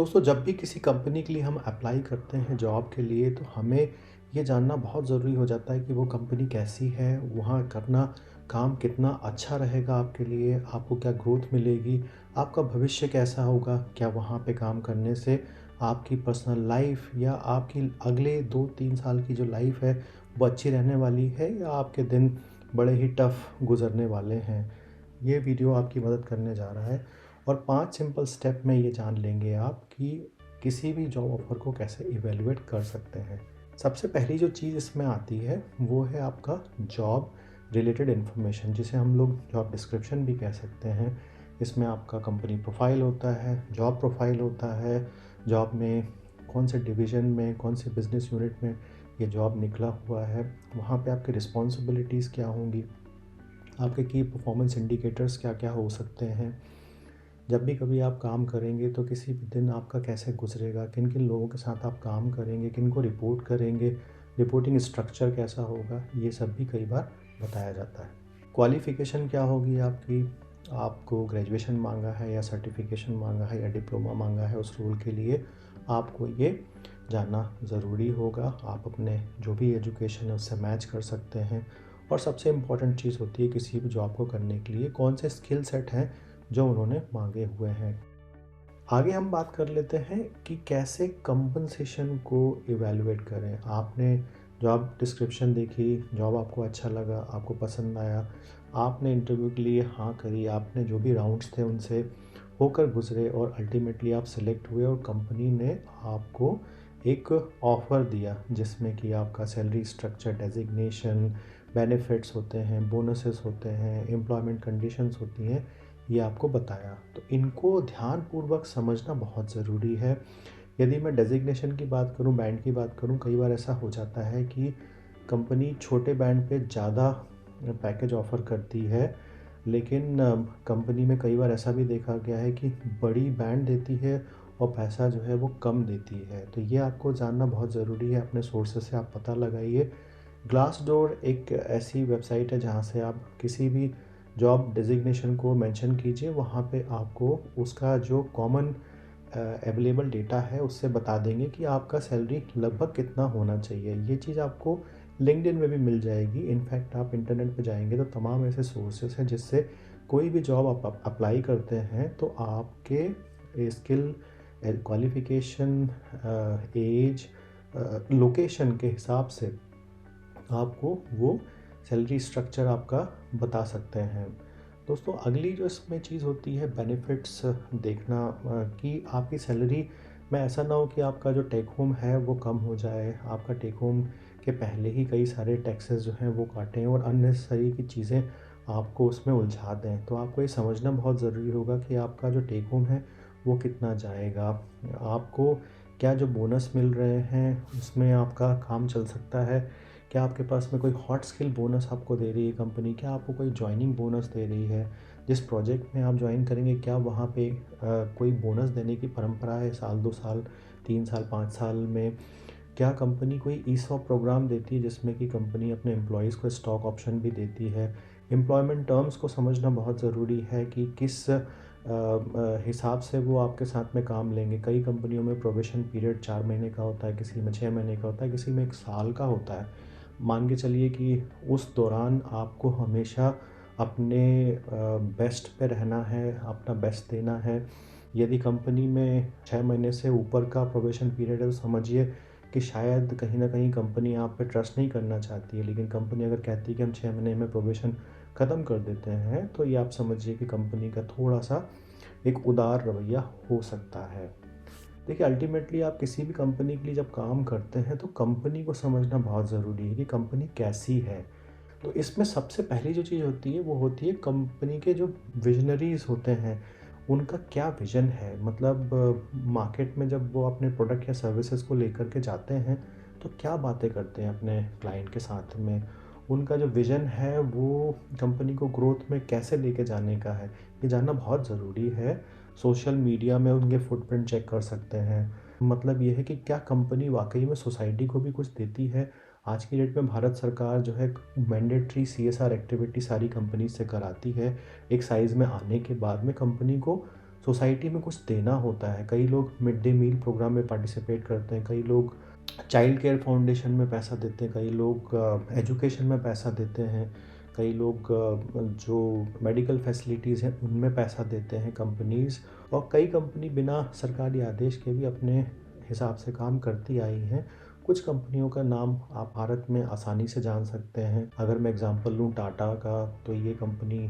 दोस्तों, जब भी किसी कंपनी के लिए हम अप्लाई करते हैं जॉब के लिए, तो हमें ये जानना बहुत ज़रूरी हो जाता है कि वो कंपनी कैसी है, वहाँ करना काम कितना अच्छा रहेगा आपके लिए, आपको क्या ग्रोथ मिलेगी, आपका भविष्य कैसा होगा, क्या वहाँ पे काम करने से आपकी पर्सनल लाइफ या आपकी अगले 2-3 साल की जो लाइफ है वो अच्छी रहने वाली है या आपके दिन बड़े ही टफ गुजरने वाले हैं। ये वीडियो आपकी मदद करने जा रहा है और 5 सिंपल स्टेप में ये जान लेंगे आप कि किसी भी जॉब ऑफ़र को कैसे इवैल्यूएट कर सकते हैं। सबसे पहली जो चीज़ इसमें आती है वो है आपका जॉब रिलेटेड इन्फॉर्मेशन, जिसे हम लोग जॉब डिस्क्रिप्शन भी कह सकते हैं। इसमें आपका कंपनी प्रोफाइल होता है, जॉब प्रोफाइल होता है, जॉब में कौन से डिवीज़न में, कौन से बिज़नेस यूनिट में ये जॉब निकला हुआ है, वहाँ पे आपकी रिस्पॉन्सिबिलिटीज़ क्या होंगी, आपके की परफॉर्मेंस इंडिकेटर्स क्या-क्या हो सकते हैं। जब भी कभी आप काम करेंगे तो किसी भी दिन आपका कैसे गुजरेगा, किन-किन लोगों के साथ आप काम करेंगे, किनको रिपोर्ट करेंगे, रिपोर्टिंग स्ट्रक्चर कैसा होगा, ये सब भी कई बार बताया जाता है। क्वालिफ़िकेशन क्या होगी आपकी, आपको ग्रेजुएशन माँगा है या सर्टिफ़िकेशन माँगा है या डिप्लोमा माँगा है उस रोल के लिए, आपको ये जानना ज़रूरी होगा। आप अपने जो भी एजुकेशन है उससे मैच कर सकते हैं। और सबसे इम्पॉर्टेंट चीज़ होती है किसी भी जॉब को करने के लिए कौन से स्किल सेट हैं जो उन्होंने मांगे हुए हैं। आगे हम बात कर लेते हैं कि कैसे कंपनसेशन को इवैल्यूएट करें। आपने जॉब डिस्क्रिप्शन देखी, जॉब आपको अच्छा लगा, आपको पसंद आया, आपने इंटरव्यू के लिए हाँ करी, आपने जो भी राउंड्स थे उनसे होकर गुजरे और अल्टीमेटली आप सिलेक्ट हुए और कंपनी ने आपको एक ऑफ़र दिया जिसमें कि आपका सैलरी स्ट्रक्चर, डेजिग्नेशन, बेनिफिट्स होते हैं, बोनसेस होते हैं, एम्प्लॉयमेंट कंडीशंस होती हैं, ये आपको बताया। तो इनको ध्यानपूर्वक समझना बहुत ज़रूरी है। यदि मैं डेज़िग्नेशन की बात करूँ, बैंड की बात करूँ, कई बार ऐसा हो जाता है कि कंपनी छोटे बैंड पे ज़्यादा पैकेज ऑफ़र करती है, लेकिन कंपनी में कई बार ऐसा भी देखा गया है कि बड़ी बैंड देती है और पैसा जो है वो कम देती है। तो ये आपको जानना बहुत ज़रूरी है, अपने सोर्सेज़ से आप पता लगाइए। ग्लासडोर एक ऐसी वेबसाइट है जहाँ से आप किसी भी जॉब डेज़िग्नेशन को मेंशन कीजिए, वहाँ पे आपको उसका जो कॉमन अवेलेबल डेटा है उससे बता देंगे कि आपका सैलरी लगभग कितना होना चाहिए। ये चीज़ आपको लिंक्डइन में भी मिल जाएगी। इनफैक्ट आप इंटरनेट पे जाएँगे तो तमाम ऐसे सोर्सेस हैं जिससे कोई भी जॉब आप अप्लाई करते हैं तो आपके स्किल, क्वालिफ़िकेशन, ऐज, लोकेशन के हिसाब से आपको वो सैलरी स्ट्रक्चर आपका बता सकते हैं। दोस्तों, अगली जो इसमें चीज़ होती है बेनिफिट्स देखना, कि आपकी सैलरी में ऐसा ना हो कि आपका जो टेक होम है वो कम हो जाए, आपका टेक होम के पहले ही कई सारे टैक्सेस जो हैं वो काटें और अननेसेसरी की चीज़ें आपको उसमें उलझा दें। तो आपको ये समझना बहुत ज़रूरी होगा कि आपका जो टेक होम है वो कितना जाएगा, आपको क्या जो बोनस मिल रहे हैं उसमें आपका काम चल सकता है, क्या आपके पास में कोई हॉट स्किल बोनस आपको दे रही है कंपनी, क्या आपको कोई जॉइनिंग बोनस दे रही है, जिस प्रोजेक्ट में आप ज्वाइन करेंगे क्या वहाँ पे कोई बोनस देने की परंपरा है साल 2 साल, 3 साल, 5 साल में, क्या कंपनी कोई ईसॉप प्रोग्राम देती है जिसमें कि कंपनी अपने एम्प्लॉयज़ को स्टॉक ऑप्शन भी देती है। एम्प्लॉयमेंट टर्म्स को समझना बहुत ज़रूरी है कि किस हिसाब से वो आपके साथ में काम लेंगे। कई कंपनियों में प्रोबेशन पीरियड 4 महीने का होता है, किसी में 6 महीने का होता है, किसी में 1 साल का होता है। मान के चलिए कि उस दौरान आपको हमेशा अपने बेस्ट पे रहना है, अपना बेस्ट देना है। यदि कंपनी में 6 महीने से ऊपर का प्रोबेशन पीरियड है तो समझिए कि शायद कहीं न कहीं कंपनी आप पे ट्रस्ट नहीं करना चाहती है। लेकिन कंपनी अगर कहती है कि हम 6 महीने में प्रोबेशन ख़त्म कर देते हैं, तो ये आप समझिए कि कंपनी का थोड़ा-सा एक उदार रवैया हो सकता है। देखिए, अल्टीमेटली आप किसी भी कंपनी के लिए जब काम करते हैं तो कंपनी को समझना बहुत ज़रूरी है कि कंपनी कैसी है। तो इसमें सबसे पहली जो चीज़ होती है वो होती है कंपनी के जो विज़नरीज़ होते हैं, उनका क्या विज़न है। मतलब मार्केट में जब वो अपने प्रोडक्ट या सर्विसेज़ को लेकर के जाते हैं तो क्या बातें करते हैं अपने क्लाइंट के साथ में। उनका जो विज़न है वो कंपनी को ग्रोथ में कैसे लेके जाने का है, ये जानना बहुत ज़रूरी है। सोशल मीडिया में उनके फुटप्रिंट चेक कर सकते हैं। मतलब ये है कि क्या कंपनी वाक़ई में सोसाइटी को भी कुछ देती है। आज की डेट में भारत सरकार जो है मैंडेटरी सीएसआर एक्टिविटी सारी कंपनी से कराती है। एक साइज़ में आने के बाद में कंपनी को सोसाइटी में कुछ देना होता है। कई लोग मिड डे मील प्रोग्राम में पार्टिसिपेट करते हैं, कई लोग चाइल्ड केयर फाउंडेशन में पैसा देते हैं, कई लोग एजुकेशन में पैसा देते हैं, कई लोग जो मेडिकल फैसिलिटीज़ हैं उनमें पैसा देते हैं कंपनीज़। और कई कंपनी बिना सरकारी आदेश के भी अपने हिसाब से काम करती आई हैं। कुछ कंपनियों का नाम आप भारत में आसानी से जान सकते हैं। अगर मैं एग्जांपल लूँ टाटा का, तो ये कंपनी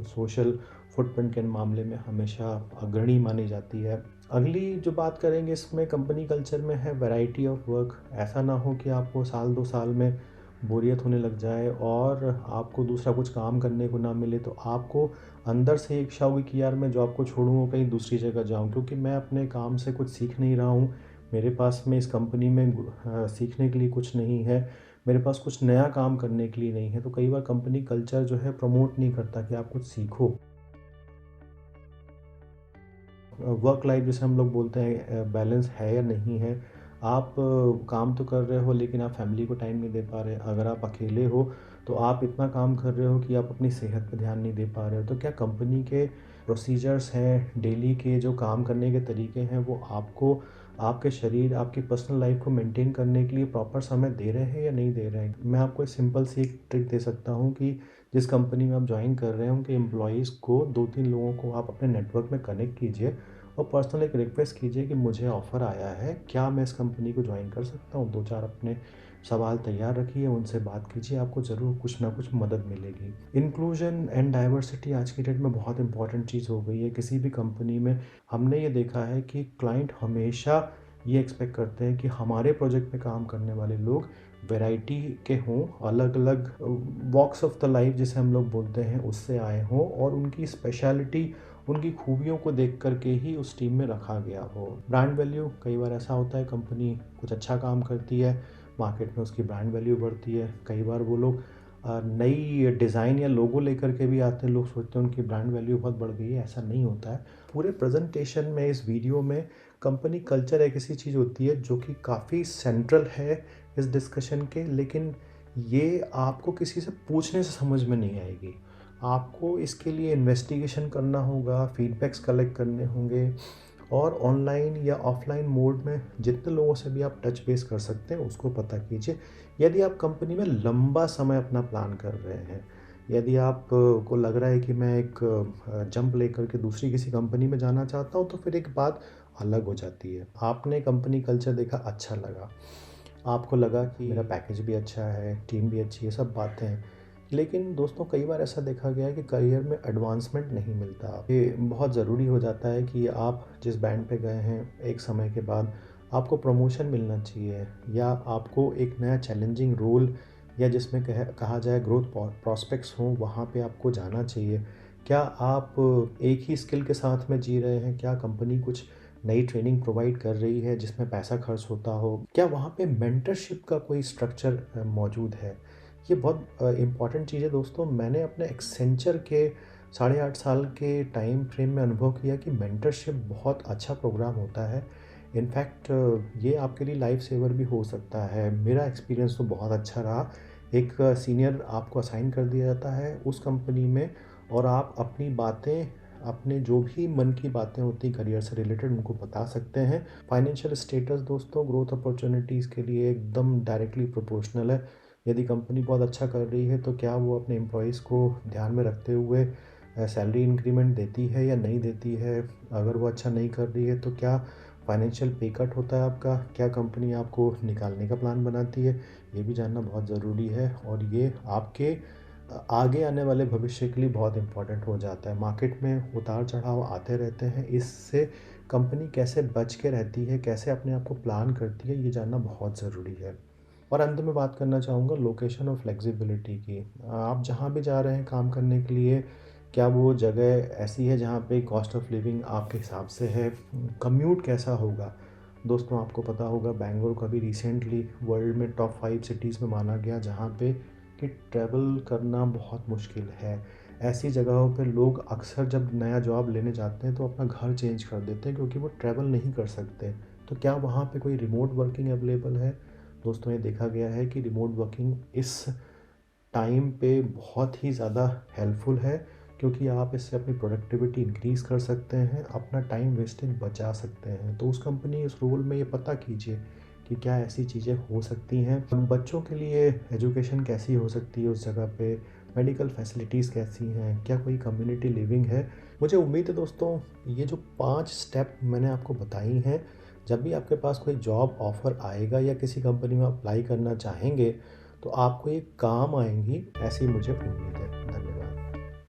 सोशल फुटप्रिंट के मामले में हमेशा अग्रणी मानी जाती है। अगली जो बात करेंगे इसमें कंपनी कल्चर में है वैरायटी ऑफ वर्क। ऐसा ना हो कि आपको साल 2 साल में बोरियत होने लग जाए और आपको दूसरा कुछ काम करने को ना मिले, तो आपको अंदर से इच्छा होगी कि यार मैं जॉब को छोड़ूँ और कहीं दूसरी जगह जाऊँ, क्योंकि मैं अपने काम से कुछ सीख नहीं रहा हूँ। मेरे पास में इस कंपनी में सीखने के लिए कुछ नहीं है, मेरे पास कुछ नया काम करने के लिए नहीं है। तो कई बार कंपनी कल्चर जो है प्रमोट नहीं करता कि आप कुछ सीखो। वर्क लाइफ जैसे हम लोग बोलते हैं बैलेंस है या नहीं है। आप काम तो कर रहे हो लेकिन आप फैमिली को टाइम नहीं दे पा रहे। अगर आप अकेले हो तो आप इतना काम कर रहे हो कि आप अपनी सेहत पर ध्यान नहीं दे पा रहे हो। तो क्या कंपनी के प्रोसीजर्स हैं, डेली के जो काम करने के तरीके हैं, वो आपको आपके शरीर, आपकी पर्सनल लाइफ को मेंटेन करने के लिए प्रॉपर समय दे रहे हैं या नहीं दे रहे हैं? मैं आपको एक सिंपल सी एक ट्रिक दे सकता हूँ कि जिस कंपनी में आप ज्वाइन कर रहे हैं उनके एम्प्लॉयज़ को 2-3 लोगों को आप अपने नेटवर्क में कनेक्ट कीजिए और पर्सनल एक रिक्वेस्ट कीजिए कि मुझे ऑफ़र आया है, क्या मैं इस कंपनी को ज्वाइन कर सकता हूँ? 2-4 अपने सवाल तैयार रखिए, उनसे बात कीजिए, आपको ज़रूर कुछ ना कुछ मदद मिलेगी। इंक्लूजन एंड डाइवर्सिटी आज की डेट में बहुत इंपॉर्टेंट चीज़ हो गई है। किसी भी कंपनी में हमने ये देखा है कि क्लाइंट हमेशा ये एक्सपेक्ट करते हैं कि हमारे प्रोजेक्ट में काम करने वाले लोग वैरायटी के हों, अलग-अलग वॉक्स ऑफ द लाइफ जिसे हम लोग बोलते हैं उससे आए हों और उनकी स्पेशलिटी, उनकी खूबियों को देख कर के ही उस टीम में रखा गया हो। ब्रांड वैल्यू, कई बार ऐसा होता है कंपनी कुछ अच्छा काम करती है, मार्केट में उसकी ब्रांड वैल्यू बढ़ती है। कई बार वो लोग नई डिज़ाइन या लोगो लेकर के भी आते हैं, लोग सोचते हैं उनकी ब्रांड वैल्यू बहुत बढ़ गई है, ऐसा नहीं होता है। पूरे प्रेजेंटेशन में, इस वीडियो में कंपनी कल्चर एक ऐसी चीज़ होती है जो कि काफ़ी सेंट्रल है इस डिस्कशन के, लेकिन ये आपको किसी से पूछने से समझ में नहीं आएगी। आपको इसके लिए इन्वेस्टिगेशन करना होगा, फीडबैक्स कलेक्ट करने होंगे और ऑनलाइन या ऑफलाइन मोड में जितने लोगों से भी आप टच बेस कर सकते हैं उसको पता कीजिए। यदि आप कंपनी में लंबा समय अपना प्लान कर रहे हैं, यदि आप को लग रहा है कि मैं एक जंप लेकर के दूसरी किसी कंपनी में जाना चाहता हूँ, तो फिर एक बात अलग हो जाती है। आपने कंपनी कल्चर देखा, अच्छा लगा, आपको लगा कि मेरा पैकेज भी अच्छा है, टीम भी अच्छी है, सब बातें हैं। लेकिन दोस्तों कई बार ऐसा देखा गया है कि करियर में एडवांसमेंट नहीं मिलता। ये बहुत ज़रूरी हो जाता है कि आप जिस बैंड पे गए हैं, एक समय के बाद आपको प्रमोशन मिलना चाहिए या आपको एक नया चैलेंजिंग रोल या जिसमें कहा जाए ग्रोथ प्रॉस्पेक्ट्स हों, वहाँ पे आपको जाना चाहिए। क्या आप एक ही स्किल के साथ में जी रहे हैं? क्या कंपनी कुछ नई ट्रेनिंग प्रोवाइड कर रही है जिसमें पैसा खर्च होता हो? क्या वहाँ पे मेंटरशिप का कोई स्ट्रक्चर मौजूद है? ये बहुत इम्पॉर्टेंट चीज़ है दोस्तों। मैंने अपने एक्सेंचर के 8.5 साल के टाइम फ्रेम में अनुभव किया कि मेंटरशिप बहुत अच्छा प्रोग्राम होता है। इनफैक्ट ये आपके लिए लाइफ सेवर भी हो सकता है। मेरा एक्सपीरियंस तो बहुत अच्छा रहा। एक सीनियर आपको असाइन कर दिया जाता है उस कंपनी में और आप अपनी बातें, अपने जो भी मन की बातें होती हैं करियर से रिलेटेड, उनको बता सकते हैं। फाइनेंशियल स्टेटस दोस्तों ग्रोथ अपॉर्चुनिटीज़ के लिए एकदम डायरेक्टली प्रोपोर्शनल है। यदि कंपनी बहुत अच्छा कर रही है तो क्या वो अपने एम्प्लॉयज़ को ध्यान में रखते हुए सैलरी इंक्रीमेंट देती है या नहीं देती है? अगर वो अच्छा नहीं कर रही है तो क्या फाइनेंशियल पे कट होता है आपका? क्या कंपनी आपको निकालने का प्लान बनाती है? ये भी जानना बहुत ज़रूरी है और ये आपके आगे आने वाले भविष्य के लिए बहुत इम्पोर्टेंट हो जाता है। मार्केट में उतार-चढ़ाव आते रहते हैं, इससे कंपनी कैसे बच के रहती है, कैसे अपने आप को प्लान करती है, ये जानना बहुत ज़रूरी है। और अंत में बात करना चाहूँगा लोकेशन और फ्लेक्सिबिलिटी की। आप जहाँ भी जा रहे हैं काम करने के लिए, क्या वो जगह ऐसी है जहाँ पे कॉस्ट ऑफ लिविंग आपके हिसाब से है? कम्यूट कैसा होगा? दोस्तों आपको पता होगा बैंगलोर को अभी रिसेंटली वर्ल्ड में टॉप 5 सिटीज़ में माना गया जहाँ पे कि ट्रैवल करना बहुत मुश्किल है। ऐसी जगहों पे लोग अक्सर जब नया जॉब लेने जाते हैं तो अपना घर चेंज कर देते हैं क्योंकि वो ट्रैवल नहीं कर सकते। तो क्या वहाँ पे कोई रिमोट वर्किंग अवेलेबल है? दोस्तों ये देखा गया है कि रिमोट वर्किंग इस टाइम पे बहुत ही ज़्यादा हेल्पफुल है, क्योंकि आप इससे अपनी प्रोडक्टिविटी इंक्रीज़ कर सकते हैं, अपना टाइम वेस्टेज बचा सकते हैं। तो उस कंपनी उस रोल में ये पता कीजिए कि क्या ऐसी चीज़ें हो सकती हैं। बच्चों के लिए एजुकेशन कैसी हो सकती है उस जगह पे, मेडिकल फैसिलिटीज़ कैसी हैं, क्या कोई कम्युनिटी लिविंग है। मुझे उम्मीद है दोस्तों, ये जो 5 स्टेप मैंने आपको बताई हैं, जब भी आपके पास कोई जॉब ऑफ़र आएगा या किसी कंपनी में अप्लाई करना चाहेंगे, तो आपको ये काम आएँगी, ऐसी मुझे उम्मीद है।